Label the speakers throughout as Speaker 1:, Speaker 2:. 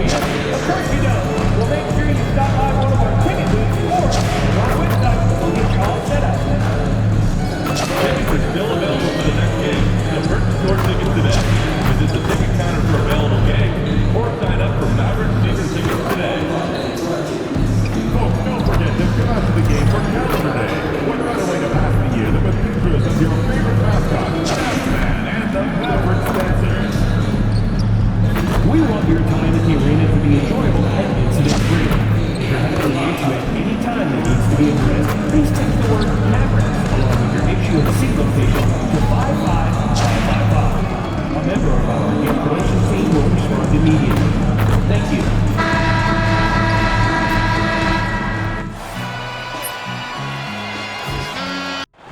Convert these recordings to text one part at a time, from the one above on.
Speaker 1: to you? Of course you don't. Well, make sure you stop by one of our ticket booths or our website. We'll get you all set up.
Speaker 2: Tickets are still available for the next game. So purchase your tickets today. Visit the ticket counter for available games or sign up for Maverick season tickets today. Folks, don't forget to come out to the game for Calendar Day. What better way to pass the year than with pictures of your favorite mascot, Batman, and the Maverick Dancers.
Speaker 1: We want your time at the arena to be enjoyable and incident-free. If you're having an issue at any time that needs to be addressed, please text the word Maverick along with your issue and seat location to 55555. A member of our gift collection team will respond immediately. Thank you.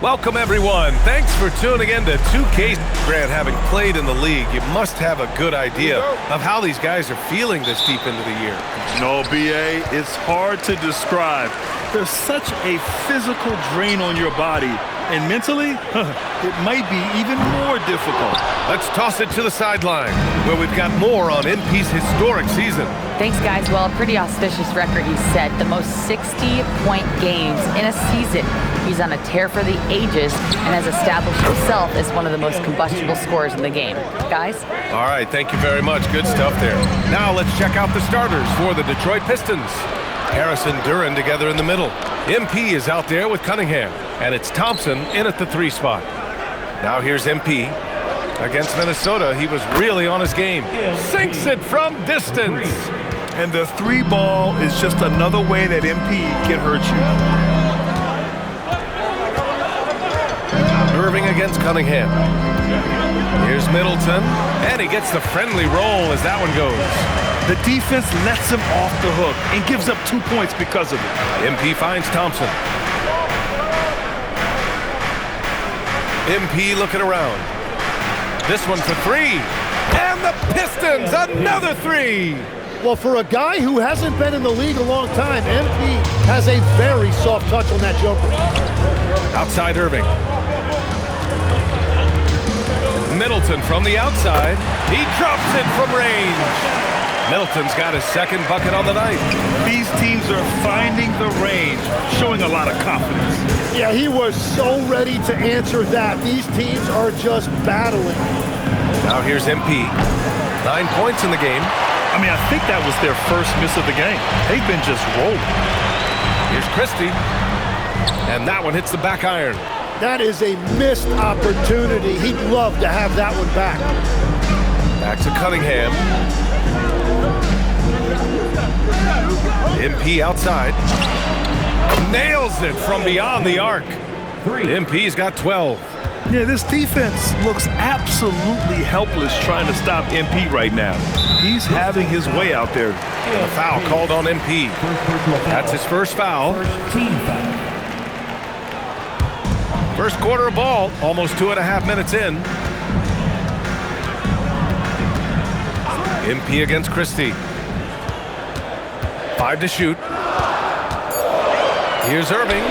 Speaker 3: Welcome, everyone. Thanks for tuning in to 2K. Grant, having played in the league, you must have a good idea of how these guys are feeling this deep into the year.
Speaker 4: No, BA, it's hard to describe. There's such a physical drain on your body, and mentally, it might be even more difficult.
Speaker 3: Let's toss it to the sideline, where we've got more on NP's historic season.
Speaker 5: Thanks, guys. Well, a pretty auspicious record, he set. The most 60-point games in a season. He's on a tear for the ages and has established himself as one of the most combustible scorers in the game. Guys?
Speaker 3: All right, thank you very much. Good stuff there. Now let's check out the starters for the Detroit Pistons. Harris and Duran together in the middle. MP is out there with Cunningham, and it's Thompson in at the 3 spot. Now here's MP. Against Minnesota, he was really on his game. Sinks it from distance.
Speaker 4: And the 3 ball is just another way that MP can hurt you.
Speaker 3: Irving against Cunningham. Here's Middleton, and he gets the friendly roll as that one goes.
Speaker 4: The defense lets him off the hook and gives up 2 points because of it.
Speaker 3: MP finds Thompson. MP looking around. This one for 3. And the Pistons, another 3.
Speaker 6: Well, for a guy who hasn't been in the league a long time, MP has a very soft touch on that jumper.
Speaker 3: Outside Irving. Middleton from the outside. He drops it from range. Middleton's got his second bucket on the night.
Speaker 4: These teams are finding the range, showing a lot of confidence.
Speaker 6: Yeah, he was so ready to answer that. These teams are just battling.
Speaker 3: Now here's MP. 9 points in the game.
Speaker 4: I mean, I think that was their first miss of the game. They've been just rolling.
Speaker 3: Here's Christie. And that one hits the back iron.
Speaker 6: That is a missed opportunity. He'd love to have that one back.
Speaker 3: Back to Cunningham. MP outside. Nails it from beyond the arc. MP's got 12.
Speaker 4: Yeah, this defense looks absolutely helpless trying to stop MP right now. He's having his way out there.
Speaker 3: A foul called on MP. That's his first foul.
Speaker 1: Team foul.
Speaker 3: First quarter of ball, almost 2.5 minutes in. MP against Christie. 5 to shoot. Here's Irving.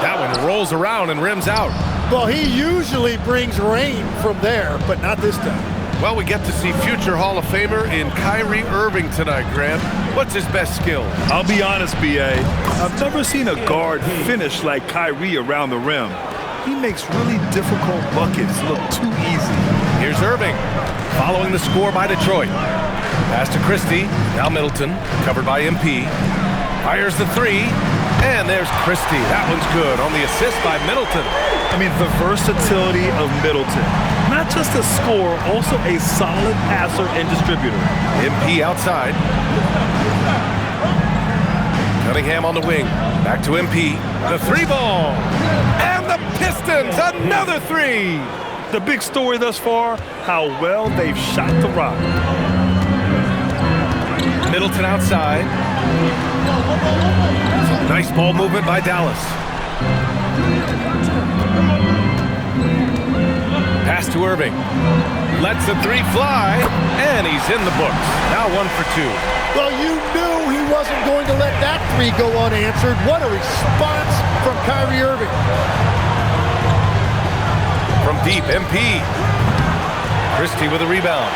Speaker 3: That one rolls around and rims out.
Speaker 6: Well, he usually brings rain from there, but not this time.
Speaker 3: Well, we get to see future Hall of Famer in Kyrie Irving tonight, Grant. What's his best skill?
Speaker 4: I'll be honest, BA. I've never seen a guard finish like Kyrie around the rim. He makes really difficult buckets look too easy.
Speaker 3: Here's Irving, following the score by Detroit. Pass to Christie, now Middleton, covered by MP. Fires the 3, and there's Christie. That one's good on the assist by Middleton.
Speaker 4: I mean, the versatility of Middleton. Not just a scorer, also a solid passer and distributor.
Speaker 3: MP outside. Cunningham on the wing. Back to MP. The 3 ball. And the Pistons, another 3.
Speaker 4: The big story thus far, how well they've shot the rock.
Speaker 3: Middleton outside. Nice ball movement by Dallas. Pass to Irving. Lets the 3 fly, and he's in the books. Now 1 for 2.
Speaker 6: Well, you knew he wasn't going to let that 3 go unanswered. What a response from Kyrie Irving.
Speaker 3: From deep, MP. Christie with a rebound.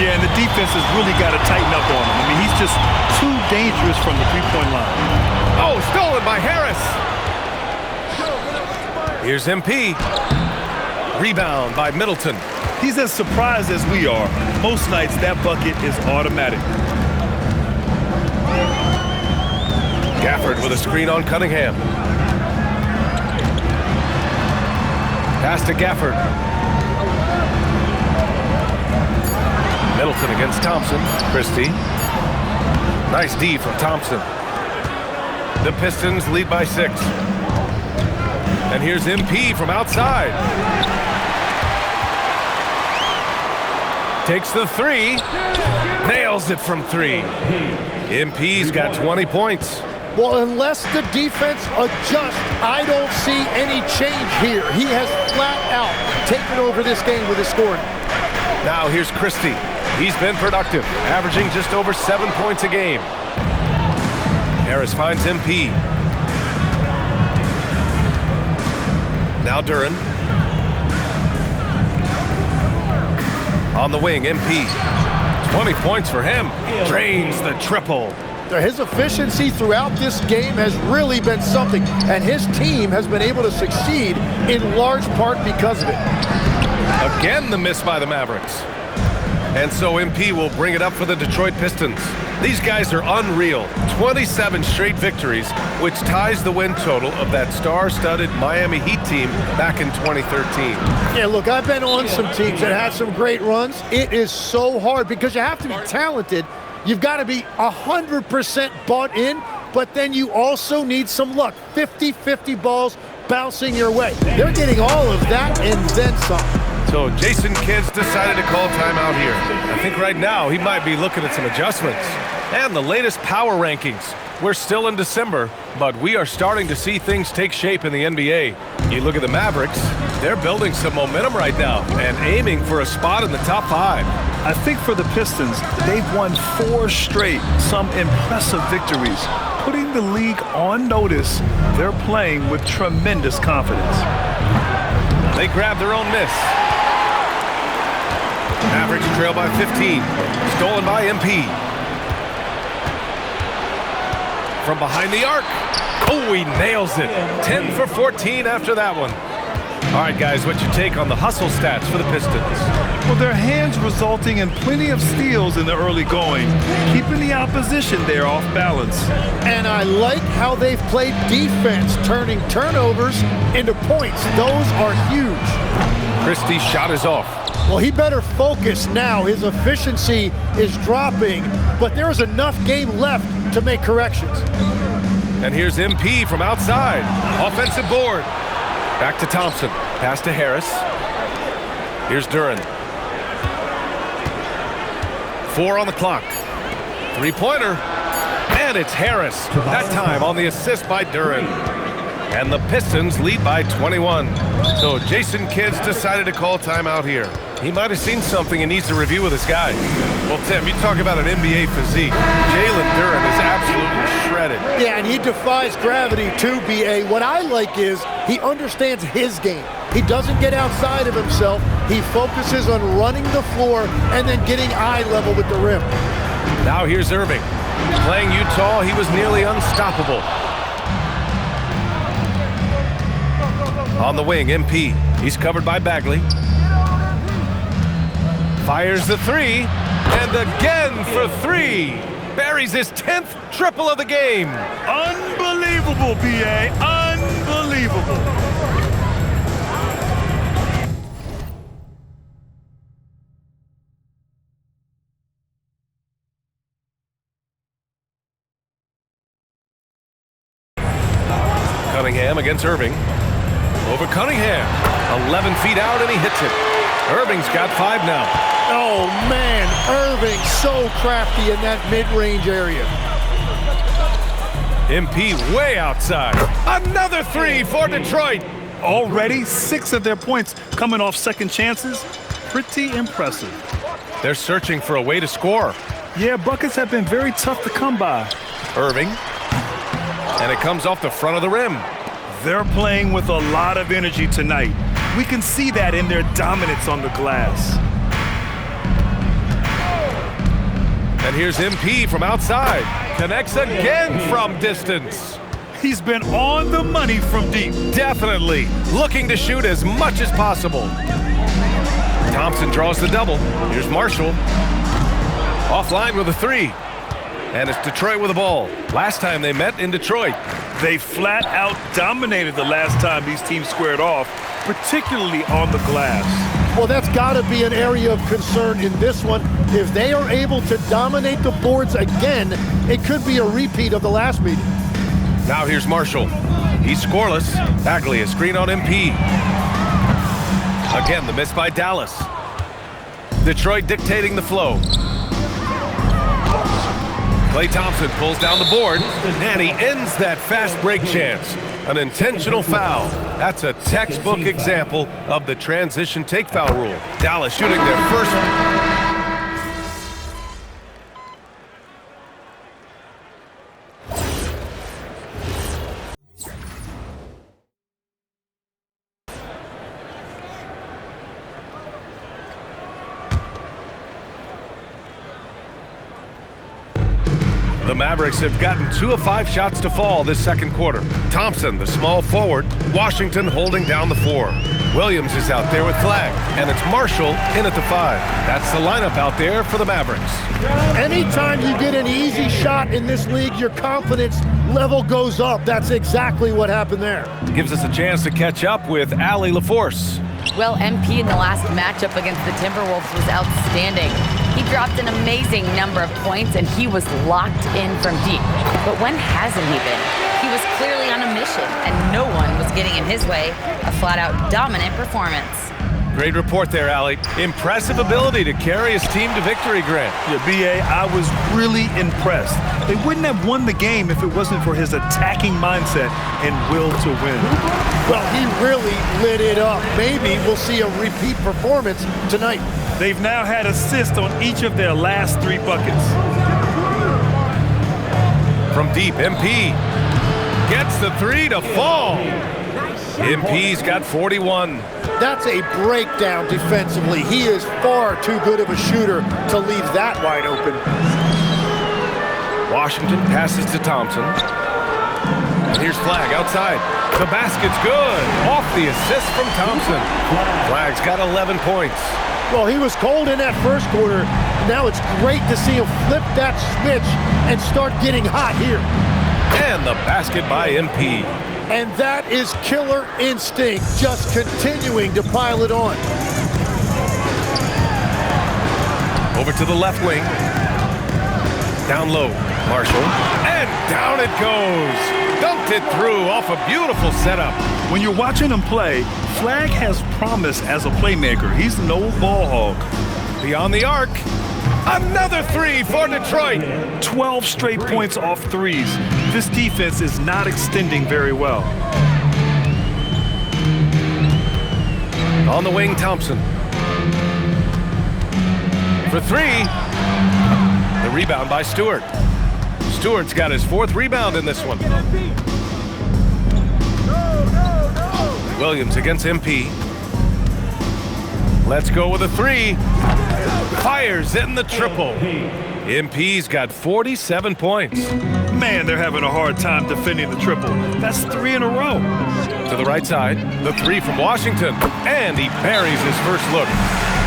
Speaker 4: Yeah, and the defense has really got to tighten up on him. I mean, he's just too dangerous from the three-point line.
Speaker 3: Oh, stolen by Harris. Here's MP. Rebound by Middleton.
Speaker 4: He's as surprised as we are. Most nights, that bucket is automatic.
Speaker 3: Gafford with a screen on Cunningham. Pass to Gafford. Middleton against Thompson. Christie. Nice D from Thompson. The Pistons lead by 6. And here's MP from outside. Takes the 3. Nails it from 3. MP's got 20 points.
Speaker 6: Well, unless the defense adjusts, I don't see any change here. He has flat out taken over this game with his scoring.
Speaker 3: Now here's Christie. He's been productive, averaging just over 7 points a game. Harris finds MP. Now Duren. On the wing, MP. 20 points for him. Drains the triple.
Speaker 6: His efficiency throughout this game has really been something, and his team has been able to succeed in large part because of it.
Speaker 3: Again, the miss by the Mavericks. And so MP will bring it up for the Detroit Pistons. These guys are unreal. 27 straight victories, which ties the win total of that star-studded Miami Heat team back in 2013.
Speaker 6: Yeah, look, I've been on some teams that had some great runs. It is so hard because you have to be talented. You've got to be 100% bought in, but then you also need some luck. 50-50 balls bouncing your way. They're getting all of that and then some.
Speaker 3: So Jason Kidd's decided to call timeout here. I think right now he might be looking at some adjustments. And the latest power rankings. We're still in December, but we are starting to see things take shape in the NBA. You look at the Mavericks, they're building some momentum right now and aiming for a spot in the top 5.
Speaker 4: I think for the Pistons, they've won 4 straight, some impressive victories, putting the league on notice. They're playing with tremendous confidence.
Speaker 3: They grab their own miss. Mavericks trail by 15. Stolen by MP. From behind the arc. Oh, he nails it. 10 for 14 after that one. All right, guys, what's your take on the hustle stats for the Pistons?
Speaker 4: Well, their hands resulting in plenty of steals in the early going, keeping the opposition there off balance.
Speaker 6: And I like how they've played defense, turning turnovers into points. Those are huge.
Speaker 3: Christie's shot is off.
Speaker 6: Well, he better focus now. His efficiency is dropping, but there is enough game left to make corrections.
Speaker 3: And here's MP from outside. Offensive board. Back to Thompson. Pass to Harris. Here's Duren. 4 on the clock. 3-pointer. And it's Harris. That time on the assist by Duren. And the Pistons lead by 21. So Jason Kidd's decided to call timeout here. He might have seen something and needs to review with his guys. Well, Tim, you talk about an NBA physique. Jalen Duren is absolutely shredded.
Speaker 6: Yeah, and he defies gravity too, B.A. What I like is he understands his game. He doesn't get outside of himself. He focuses on running the floor and then getting eye level with the rim.
Speaker 3: Now here's Irving. Playing Utah, he was nearly unstoppable. On the wing, MP. He's covered by Bagley. Fires the 3, and again for 3. Buries his 10th triple of the game.
Speaker 4: Unbelievable, B.A. Unbelievable.
Speaker 3: Cunningham against Irving. Over Cunningham. 11 feet out, and he hits it. Irving's got 5 now.
Speaker 6: Oh, man, Irving so crafty in that mid-range area.
Speaker 3: MP way outside. Another 3 for Detroit.
Speaker 4: Already 6 of their points coming off second chances. Pretty impressive.
Speaker 3: They're searching for a way to score.
Speaker 4: Yeah, buckets have been very tough to come by.
Speaker 3: Irving. And it comes off the front of the rim.
Speaker 4: They're playing with a lot of energy tonight. We can see that in their dominance on the glass.
Speaker 3: And here's MP from outside. Connects again from distance.
Speaker 4: He's been on the money from deep.
Speaker 3: Definitely looking to shoot as much as possible. Thompson draws the double. Here's Marshall. Offline with a three. And it's Detroit with the ball. Last time they met in Detroit.
Speaker 4: They flat out dominated the last time these teams squared off, particularly on the glass.
Speaker 6: Well, that's got to be an area of concern in this one. If they are able to dominate the boards again, it could be a repeat of the last meeting.
Speaker 3: Now here's Marshall. He's scoreless. Bagley, a screen on MP. Again, the miss by Dallas. Detroit dictating the flow. Klay Thompson pulls down the board, and he ends that fast break chance. An intentional foul. That's a textbook example of the transition take foul rule. Dallas shooting their first. The Mavericks have gotten 2 of 5 shots to fall this second quarter. Thompson, the small forward. Washington holding down the 4. Williams is out there with Flag, and it's Marshall in at the 5. That's the lineup out there for the Mavericks.
Speaker 6: Anytime you get an easy shot in this league, your confidence level goes up. That's exactly what happened there.
Speaker 3: Gives us a chance to catch up with Allie LaForce.
Speaker 5: Well, MP in the last matchup against the Timberwolves was outstanding. He dropped an amazing number of points, and he was locked in from deep. But when hasn't he been? He was clearly on a mission, and no one was getting in his way. A flat-out dominant performance.
Speaker 3: Great report there, Allie. Impressive ability to carry his team to victory, Grant.
Speaker 4: Yeah, B.A., I was really impressed. They wouldn't have won the game if it wasn't for his attacking mindset and will to win.
Speaker 6: Well, he really lit it up. Maybe we'll see a repeat performance tonight.
Speaker 4: They've now had assists on each of their last 3 buckets.
Speaker 3: From deep, MP gets the 3 to fall. MP's got 41.
Speaker 6: That's a breakdown defensively. He is far too good of a shooter to leave that wide open.
Speaker 3: Washington passes to Thompson. And here's Flag outside. The basket's good. Off the assist from Thompson. Flag's got 11 points.
Speaker 6: Well, he was cold in that first quarter. Now it's great to see him flip that switch and start getting hot here.
Speaker 3: And the basket by MP.
Speaker 6: And that is killer instinct, just continuing to pile it on.
Speaker 3: Over to the left wing. Down low, Marshall. And down it goes. Dunked it through off a beautiful setup.
Speaker 4: When you're watching him play, Flag has promise as a playmaker. He's no ball hog.
Speaker 3: Beyond the arc. Another 3 for Detroit.
Speaker 4: 12 straight points off threes. This defense is not extending very well.
Speaker 3: On the wing, Thompson. For 3. The rebound by Stewart. Stewart's got his 4th rebound in this one. Williams against MP. Let's go with a 3. Fires in the triple. MP's got 47 points.
Speaker 4: Man, they're having a hard time defending the triple. That's 3 in a row.
Speaker 3: To the right side, the 3 from Washington. And he buries his first look.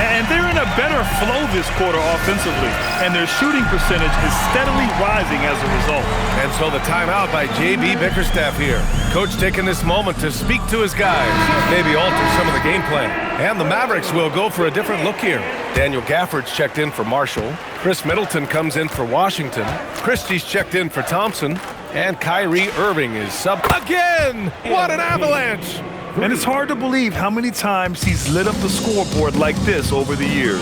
Speaker 4: And they're in a better flow this quarter offensively, and their shooting percentage is steadily rising as a result.
Speaker 3: And so the timeout by J.B. Bickerstaff here. Coach taking this moment to speak to his guys, maybe alter some of the game plan. And the Mavericks will go for a different look here. Daniel Gafford's checked in for Marshall. Chris Middleton comes in for Washington. Christie's checked in for Thompson. And Kyrie Irving is sub again. What an avalanche!
Speaker 4: And it's hard to believe how many times he's lit up the scoreboard like this over the years.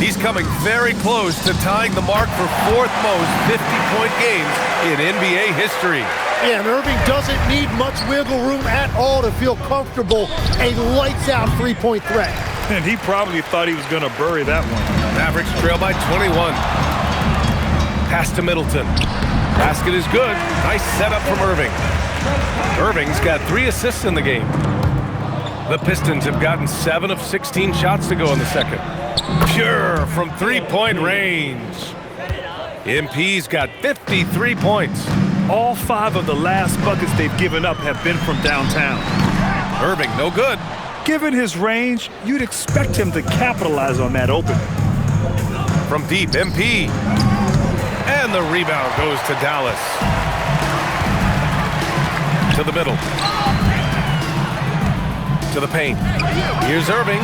Speaker 3: He's coming very close to tying the mark for 4th most 50-point games in NBA history.
Speaker 6: Yeah, and Irving doesn't need much wiggle room at all to feel comfortable. A lights-out three-point threat.
Speaker 4: And he probably thought he was going to bury that one.
Speaker 3: Mavericks trail by 21. Pass to Middleton. Basket is good. Nice setup from Irving. Irving's got 3 assists in the game. The Pistons have gotten 7 of 16 shots to go in the second. Pure from 3-point range. MP's got 53 points.
Speaker 4: All 5 of the last buckets they've given up have been from downtown.
Speaker 3: Irving, no good.
Speaker 4: Given his range, you'd expect him to capitalize on that opening.
Speaker 3: From deep, MP. And the rebound goes to Dallas. To the middle. To the paint. Here's Irving.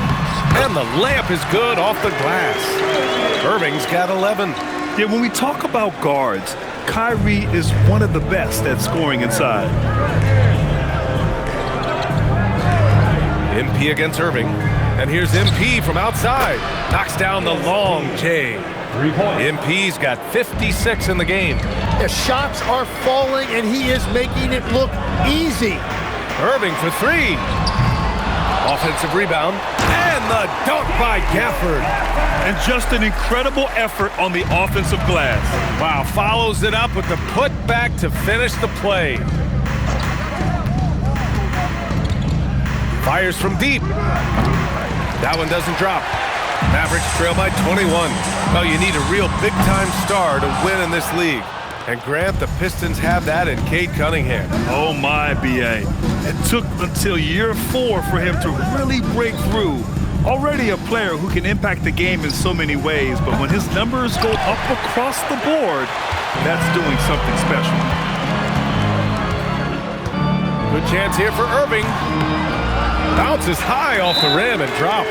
Speaker 3: And the layup is good off the glass. Irving's got 11.
Speaker 4: Yeah, when we talk about guards, Kyrie is one of the best at scoring inside.
Speaker 3: MP against Irving. And here's MP from outside. Knocks down the long J.
Speaker 1: 3 points.
Speaker 3: MP's got 56 in the game.
Speaker 6: The shots are falling, and he is making it look easy.
Speaker 3: Irving for 3. Offensive rebound. And the dunk by Gafford.
Speaker 4: And just an incredible effort on the offensive glass.
Speaker 3: Wow, follows it up with the putback to finish the play. Fires from deep. That one doesn't drop. Mavericks trail by 21. Well, you need a real big-time star to win in this league. And Grant, the Pistons have that in Cade Cunningham.
Speaker 4: Oh my, B.A. It took until year 4 for him to really break through. Already a player who can impact the game in so many ways, but when his numbers go up across the board, that's doing something special.
Speaker 3: Good chance here for Irving. Bounces high off the rim and drops.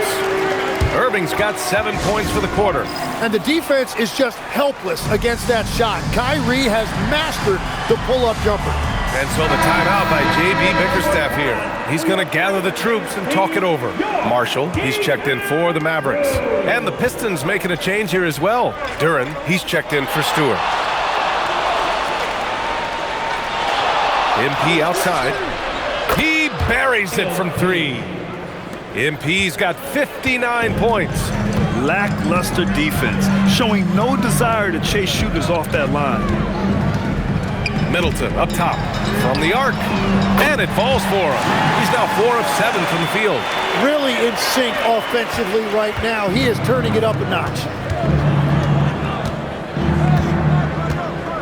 Speaker 3: Irving's got 7 points for the quarter.
Speaker 6: And the defense is just helpless against that shot. Kyrie has mastered the pull-up jumper.
Speaker 3: And so the timeout by J.B. Bickerstaff here. He's going to gather the troops and talk it over. Marshall, he's checked in for the Mavericks. And the Pistons making a change here as well. Duren, he's checked in for Stewart. MP outside. He buries it from 3. MP's got 59 points.
Speaker 4: Lackluster defense, showing no desire to chase shooters off that line.
Speaker 3: Middleton up top from the arc. And it falls for him. He's now 4 of 7 from the field.
Speaker 6: Really in sync offensively right now. He is turning it up a notch.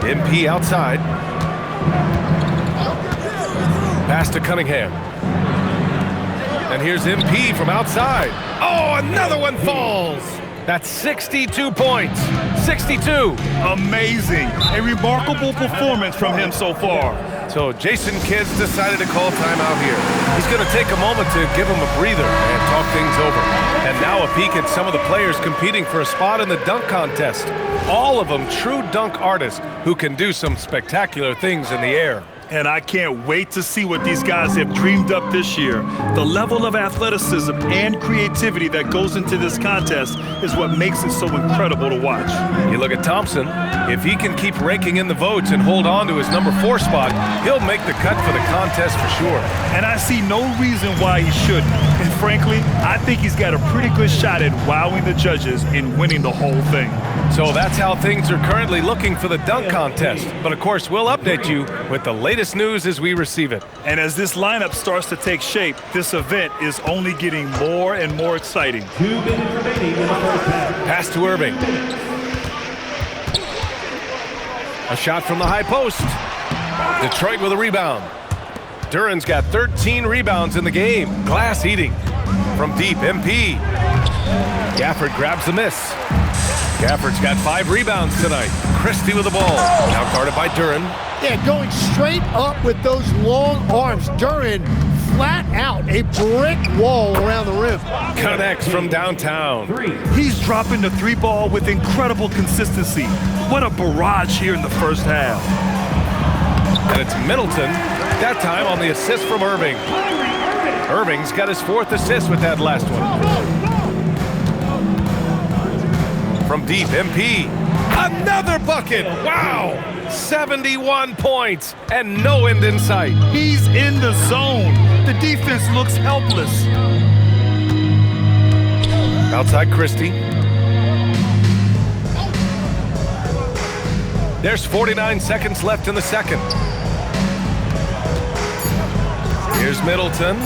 Speaker 3: MP outside. Pass to Cunningham. And here's MP from outside. Oh, another one falls. That's 62 points. 62.
Speaker 4: Amazing. A remarkable performance from him so far.
Speaker 3: So Jason Kidd's decided to call timeout here. He's going to take a moment to give him a breather and talk things over. And now a peek at some of the players competing for a spot in the dunk contest. All of them true dunk artists who can do some spectacular things in the air.
Speaker 4: And I can't wait to see what these guys have dreamed up this year. The level of athleticism and creativity that goes into this contest is what makes it so incredible to watch.
Speaker 3: You look at Thompson. If he can keep raking in the votes and hold on to his number 4 spot, he'll make the cut for the contest for sure.
Speaker 4: And I see no reason why he shouldn't. And frankly, I think he's got a pretty good shot at wowing the judges and winning the whole thing.
Speaker 3: So that's how things are currently looking for the dunk contest. But of course, we'll update you with the latest news as we receive it.
Speaker 4: And as this lineup starts to take shape, this event is only getting more and more exciting.
Speaker 1: 2 minutes remaining in the first half.
Speaker 3: Pass to Irving. A shot from the high post. Detroit with a rebound. Duren's got 13 rebounds in the game. Glass eating. From deep, MP. Gafford grabs the miss. Gafford's got 5 rebounds tonight. Christie with the ball. Now guarded by Duren.
Speaker 6: Yeah, going straight up with those long arms. Duren flat out, a brick wall around the rim.
Speaker 3: Connects from downtown.
Speaker 1: 3.
Speaker 4: He's dropping the 3 ball with incredible consistency. What a barrage here in the first half.
Speaker 3: And it's Middleton, that time on the assist from Irving. Irving's got his 4th assist with that last one. From deep, MP. Another bucket! Wow! 71 points and no end in sight.
Speaker 4: He's in the zone. The defense looks helpless.
Speaker 3: Outside Christie. There's 49 seconds left in the second. Here's Middleton.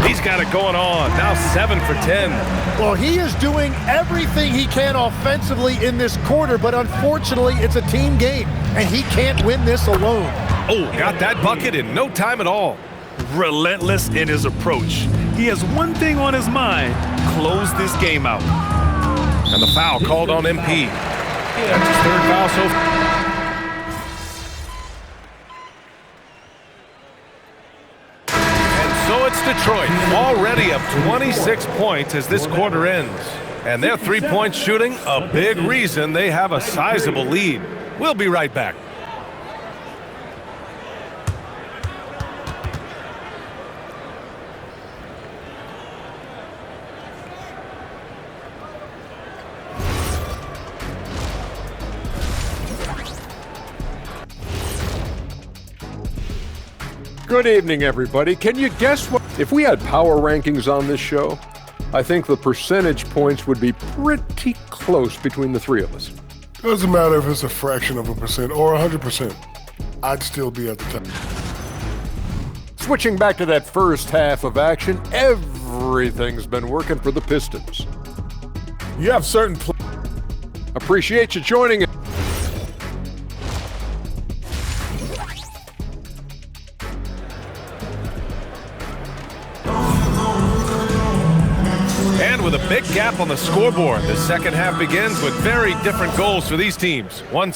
Speaker 3: He's got it going on. Now 7 for 10.
Speaker 6: Well, he is doing everything he can offensively in this quarter, but unfortunately, it's a team game, and he can't win this alone.
Speaker 3: Oh, got that bucket in no time at all.
Speaker 4: Relentless in his approach. He has one thing on his mind: close this game out.
Speaker 3: And the foul called on MP. That's his third foul so far. So it's Detroit, already up 26 points as this quarter ends. And their three-point shooting, a big reason they have a sizable lead. We'll be right back.
Speaker 7: Good evening, everybody. Can you guess what? If we had power rankings on this show, I think the percentage points would be pretty close between the three of us.
Speaker 8: Doesn't matter if it's a fraction of a percent or 100%. I'd still be at the top.
Speaker 7: Switching back to that first half of action, everything's been working for the Pistons.
Speaker 8: You have certain
Speaker 7: Appreciate you joining us.
Speaker 3: And with a big gap on the scoreboard, the second half begins with very different goals for these teams. One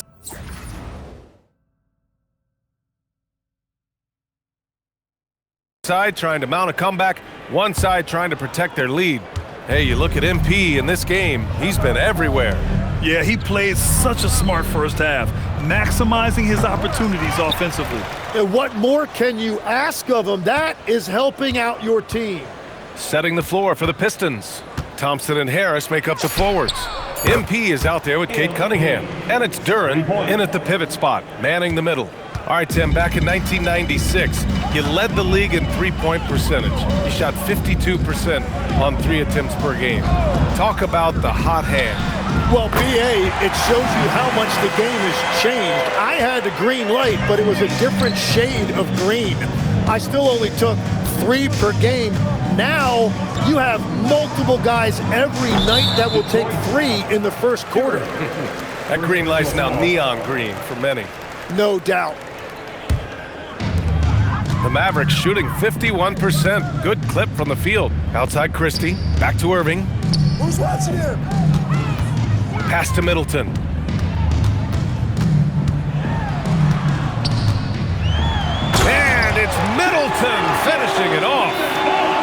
Speaker 3: side trying to mount a comeback, one side trying to protect their lead. Hey, you look at MP in this game, he's been everywhere.
Speaker 4: Yeah, he played such a smart first half, maximizing his opportunities offensively.
Speaker 6: And what more can you ask of him? That is helping out your team.
Speaker 3: Setting the floor for the Pistons. Thompson and Harris make up the forwards. MP is out there with Cade Cunningham. And it's Duren in at the pivot spot, manning the middle. All right, Tim, back in 1996, you led the league in three-point percentage. You shot 52% on 3 attempts per game. Talk about the hot hand.
Speaker 6: Well, BA, it shows you how much the game has changed. I had the green light, but it was a different shade of green. I still only took 3 per game. Now you have multiple guys every night that will take 3 in the first quarter.
Speaker 3: That green light's now neon green for many.
Speaker 6: No doubt.
Speaker 3: The Mavericks shooting 51%. Good clip from the field. Outside Christie. Back to Irving.
Speaker 6: Who's watching here?
Speaker 3: Pass to Middleton. And it's Middleton finishing it off.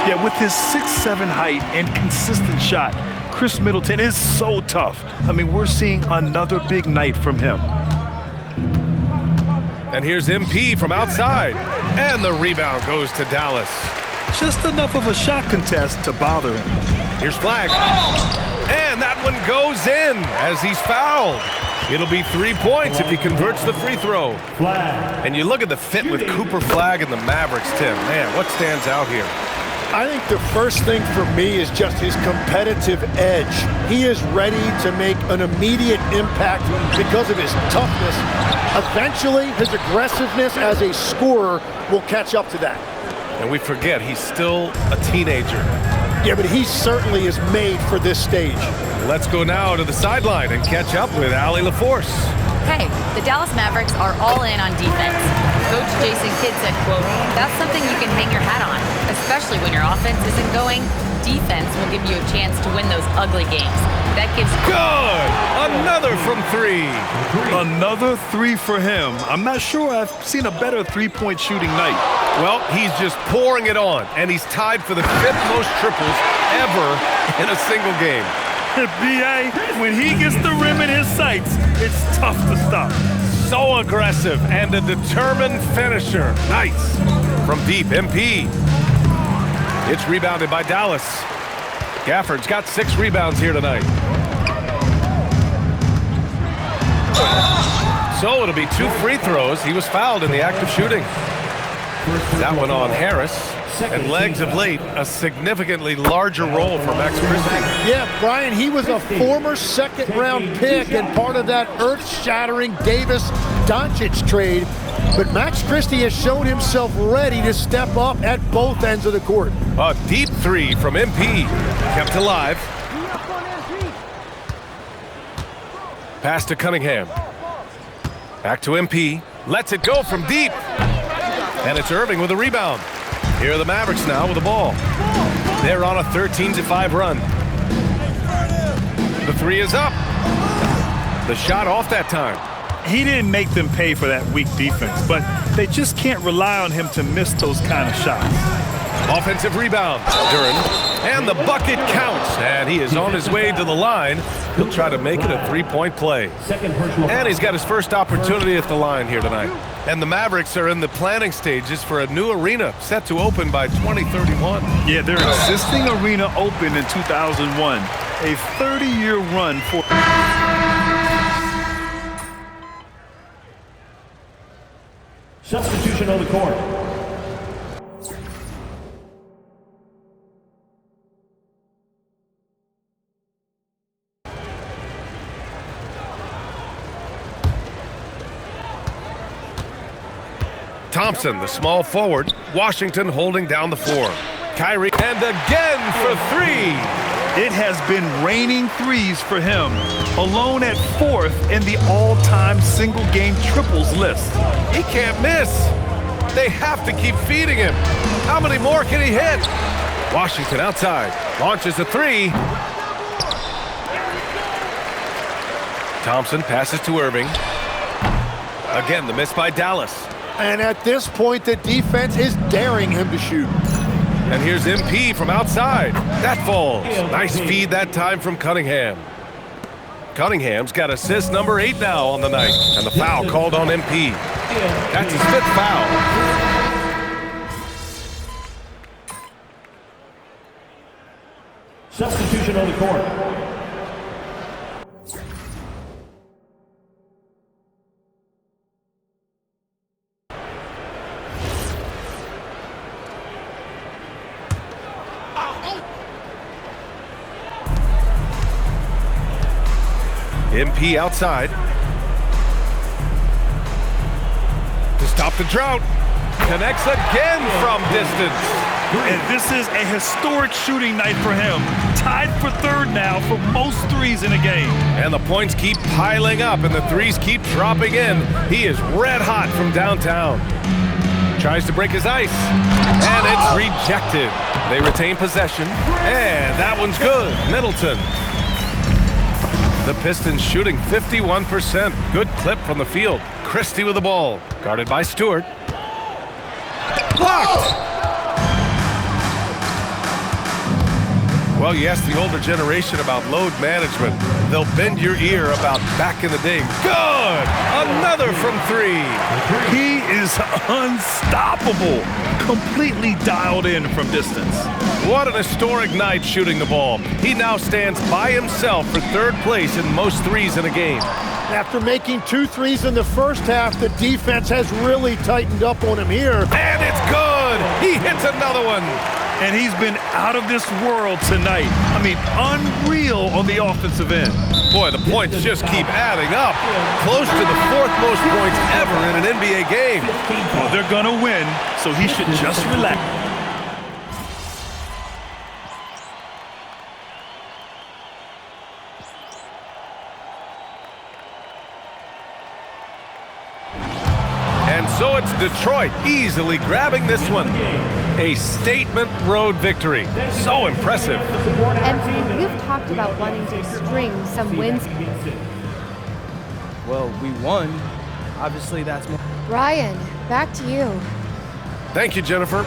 Speaker 4: Yeah, with his 6'7" height and consistent shot, Chris Middleton is so tough. I mean, we're seeing another big night from him.
Speaker 3: And here's MP from outside. And the rebound goes to Dallas.
Speaker 4: Just enough of a shot contest to bother him.
Speaker 3: Here's Flag. And that one goes in as he's fouled. It'll be 3 points if he converts the free throw. And you look at the fit with Cooper Flag and the Mavericks, Tim. Man, what stands out here?
Speaker 6: I think the first thing for me is just his competitive edge. He is ready to make an immediate impact because of his toughness. Eventually, his aggressiveness as a scorer will catch up to that.
Speaker 3: And we forget he's still a teenager.
Speaker 6: Yeah, but he certainly is made for this stage.
Speaker 3: Let's go now to the sideline and catch up with Allie LaForce.
Speaker 5: Hey, the Dallas Mavericks are all in on defense. Coach Jason Kidd said, quote, "That's something you can hang your hat on, especially when your offense isn't going. Defense will give you a chance to win those ugly games. That gives..."
Speaker 3: Good! Another from 3.
Speaker 4: Another 3 for him. I'm not sure I've seen a better three-point shooting night.
Speaker 3: Well, he's just pouring it on, and he's tied for the 5th most triples ever in a single game.
Speaker 4: B.A., when he gets the rim in his sights, it's tough to stop.
Speaker 3: So aggressive and a determined finisher. Nice. From deep, MP. It's rebounded by Dallas. Gafford's got 6 rebounds here tonight. So it'll be 2 free throws. He was fouled in the act of shooting. That one on Harris. And legs of late, a significantly larger role for Max Christie.
Speaker 6: Yeah, Brian, he was a former second-round pick and part of that earth-shattering Davis-Doncic trade. But Max Christie has shown himself ready to step up at both ends of the court.
Speaker 3: A deep three from MP. Kept alive. Pass to Cunningham. Back to MP. Lets it go from deep. And it's Irving with a rebound. Here are the Mavericks now with the ball. They're on a 13-5 run. The three is up. The shot off that time.
Speaker 4: He didn't make them pay for that weak defense, but they just can't rely on him to miss those kind of shots.
Speaker 3: Offensive rebound. Duren. And the bucket counts. And he is on his way to the line. He'll try to make it a three-point play. And he's got his first opportunity at the line here tonight. And the Mavericks are in the planning stages for a new arena set to open by 2031.
Speaker 4: Yeah, their existing arena opened in 2001. A 30-year run for...
Speaker 1: Substitution on the court.
Speaker 3: Thompson, the small forward. Washington holding down the floor. Kyrie, and again for three.
Speaker 4: It has been raining threes for him, alone at 4th in the all-time single-game triples list.
Speaker 3: He can't miss. They have to keep feeding him. How many more can he hit? Washington outside. Launches a three. Thompson passes to Irving. Again, the miss by Dallas.
Speaker 6: And at this point, the defense is daring him to shoot.
Speaker 3: And here's MP from outside. That falls. Nice feed that time from Cunningham. Cunningham's got assist number 8 now on the night. And the foul called on MP. That's his 5th foul.
Speaker 1: Substitution on the court.
Speaker 3: MP outside. To stop the drought. Connects again from distance.
Speaker 4: And this is a historic shooting night for him. Tied for 3rd now for most threes in a game.
Speaker 3: And the points keep piling up and the threes keep dropping in. He is red hot from downtown. Tries to break his ice. And it's rejected. They retain possession. And that one's good. Middleton. The Pistons shooting 51%. Good clip from the field. Christie with the ball. Guarded by Stewart. Blocked! Well, you ask the older generation about load management. They'll bend your ear about back in the day. Good! Another from 3.
Speaker 4: He is unstoppable. Completely dialed in from distance.
Speaker 3: What an historic night shooting the ball. He now stands by himself for 3rd place in most threes in a game.
Speaker 6: After making 2 threes in the first half, the defense has really tightened up on him here.
Speaker 3: And it's good! He hits another one!
Speaker 4: And he's been out of this world tonight. I mean, unreal on the offensive end.
Speaker 3: Boy, the points just keep adding up. Close to the 4th most points ever in an NBA game.
Speaker 4: Well, they're gonna win, so he should just relax.
Speaker 3: And so it's Detroit easily grabbing this one. A statement road victory. So impressive.
Speaker 9: And you've talked about wanting to string some wins.
Speaker 10: Well, we won. Obviously, that's more.
Speaker 9: Ryan, back to you.
Speaker 3: Thank you, Jennifer.